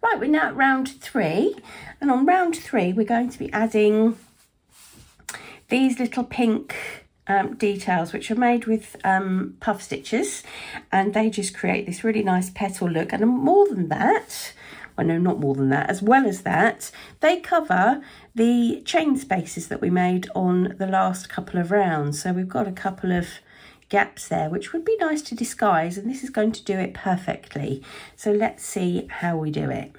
Right, we're now at round 3, and on round 3 we're going to be adding these little pink details, which are made with puff stitches, and they just create this really nice petal look. And more than that, well, no, not more than that, as well as that, they cover the chain spaces that we made on the last couple of rounds. So we've got a couple of gaps there, which would be nice to disguise, and this is going to do it perfectly. So let's see how we do it.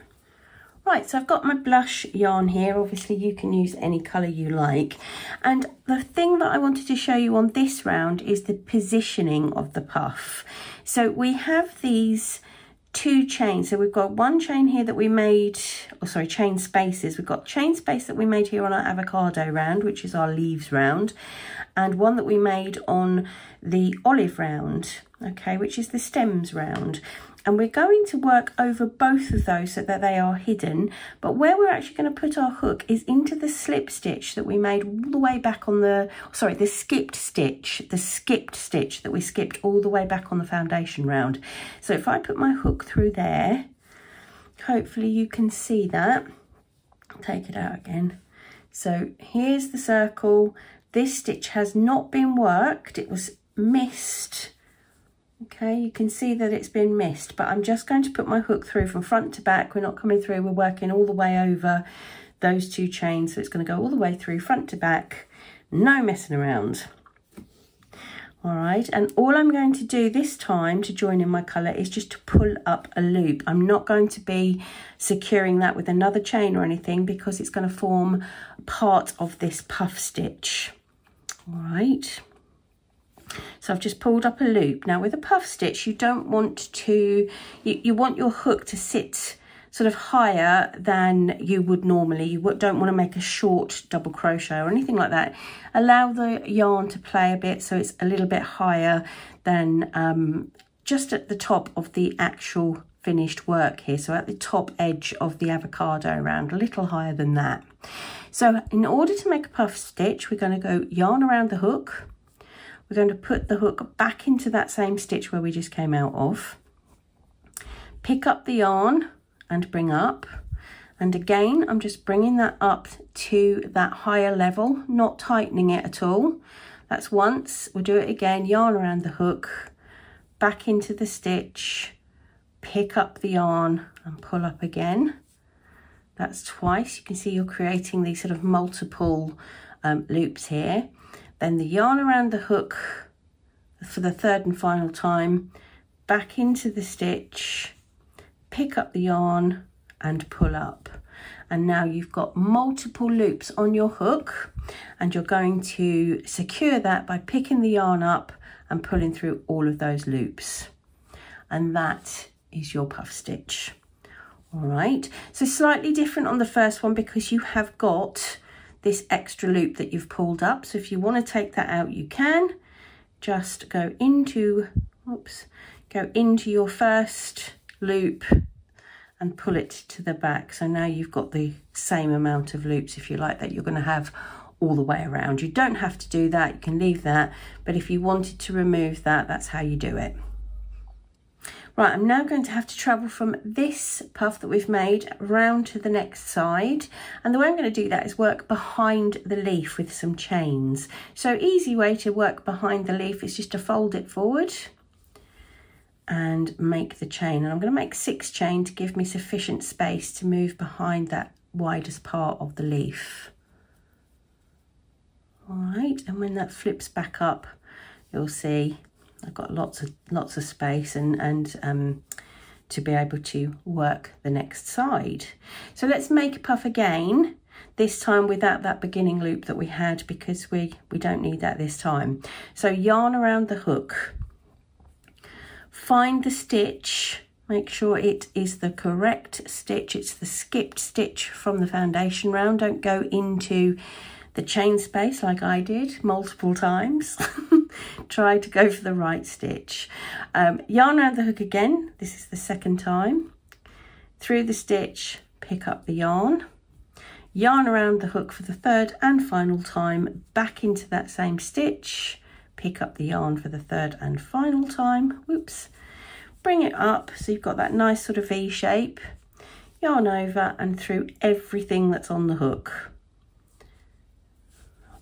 Right, so I've got my blush yarn here. Obviously you can use any colour you like, and the thing that I wanted to show you on this round is the positioning of the puff. So we have these 2 chains. So we've got one chain here that we made, or sorry, chain spaces. We've got chain space that we made here on our avocado round, which is our leaves round, and one that we made on the olive round, okay, which is the stems round. And we're going to work over both of those so that they are hidden, but where we're actually going to put our hook is into the slip stitch that we made all the way back on the, sorry, the skipped stitch that we skipped all the way back on the foundation round. So if I put my hook through there, hopefully you can see that. Take it out again. So here's the circle. This stitch has not been worked, it was missed. Okay, you can see that it's been missed, but I'm just going to put my hook through from front to back. We're not coming through, we're working all the way over those 2 chains. So it's going to go all the way through front to back, no messing around. All right, and all I'm going to do this time to join in my colour is just to pull up a loop. I'm not going to be securing that with another chain or anything, because it's going to form part of this puff stitch. All right. So I've just pulled up a loop. Now with a puff stitch, you don't want to, you want your hook to sit sort of higher than you would normally. You don't want to make a short double crochet or anything like that. Allow the yarn to play a bit so it's a little bit higher than just at the top of the actual finished work here. So at the top edge of the avocado round, a little higher than that. So in order to make a puff stitch, we're going to go yarn around the hook. We're going to put the hook back into that same stitch where we just came out of. Pick up the yarn and bring up. And again, I'm just bringing that up to that higher level, not tightening it at all. That's once. We'll do it again, yarn around the hook, back into the stitch, pick up the yarn and pull up again. That's twice. You can see you're creating these sort of multiple loops here. Then the yarn around the hook for the 3rd and final time, back into the stitch, pick up the yarn and pull up. And now you've got multiple loops on your hook, and you're going to secure that by picking the yarn up and pulling through all of those loops. And that is your puff stitch. All right, so slightly different on the first one because you have got this extra loop that you've pulled up. So if you want to take that out, you can. Just go into, go into your first loop and pull it to the back. So now you've got the same amount of loops, if you like, that you're going to have all the way around. You don't have to do that, you can leave that, but if you wanted to remove that, that's how you do it. Right, I'm now going to have to travel from this puff that we've made round to the next side. And the way I'm going to do that is work behind the leaf with some chains. So easy way to work behind the leaf is just to fold it forward and make the chain. And I'm going to make 6 chain to give me sufficient space to move behind that widest part of the leaf. All right, and when that flips back up, you'll see I've got lots of space and to be able to work the next side. So let's make a puff again, this time without that beginning loop that we had, because we don't need that this time. So yarn around the hook, find the stitch, make sure it is the correct stitch, it's the skipped stitch from the foundation round. Don't go into the chain space like I did multiple times. Try to go for the right stitch. Yarn around the hook again, this is the 2nd time. Through the stitch, pick up the yarn. Yarn around the hook for the 3rd and final time, back into that same stitch, pick up the yarn for the 3rd and final time, whoops. Bring it up so you've got that nice sort of V shape. yarn over and through everything that's on the hook.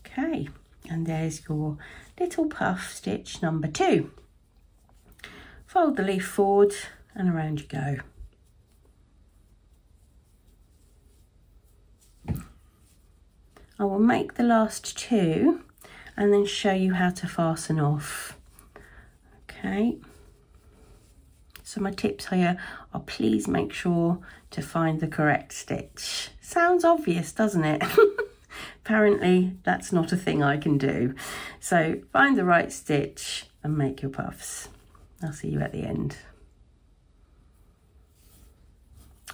Okay, and there's your little puff stitch number 2. Fold the leaf forward and around you go. I will make the last 2 and then show you how to fasten off. Okay, so my tips here are please make sure to find the correct stitch. Sounds obvious, doesn't it? Apparently that's not a thing I can do. So find the right stitch and make your puffs. I'll see you at the end.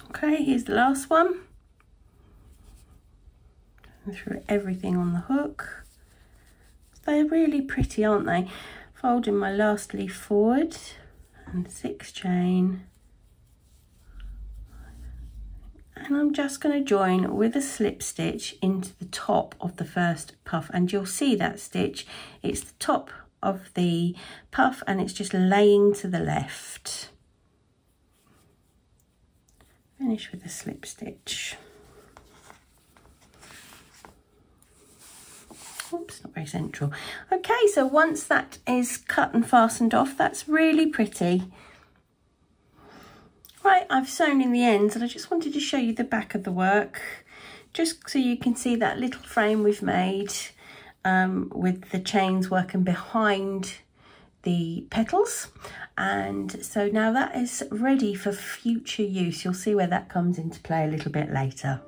Okay, here's the last one. Going through everything on the hook. They're really pretty, aren't they? Folding my last leaf forward and 6 chain. And I'm just going to join with a slip stitch into the top of the first puff, and you'll see that stitch, it's the top of the puff and it's just laying to the left. Finish with a slip stitch. Oops, not very central. Okay, so once that is cut and fastened off, that's really pretty. Right, I've sewn in the ends and I just wanted to show you the back of the work, just so you can see that little frame we've made with the chains working behind the petals. And so now that is ready for future use. You'll see where that comes into play a little bit later.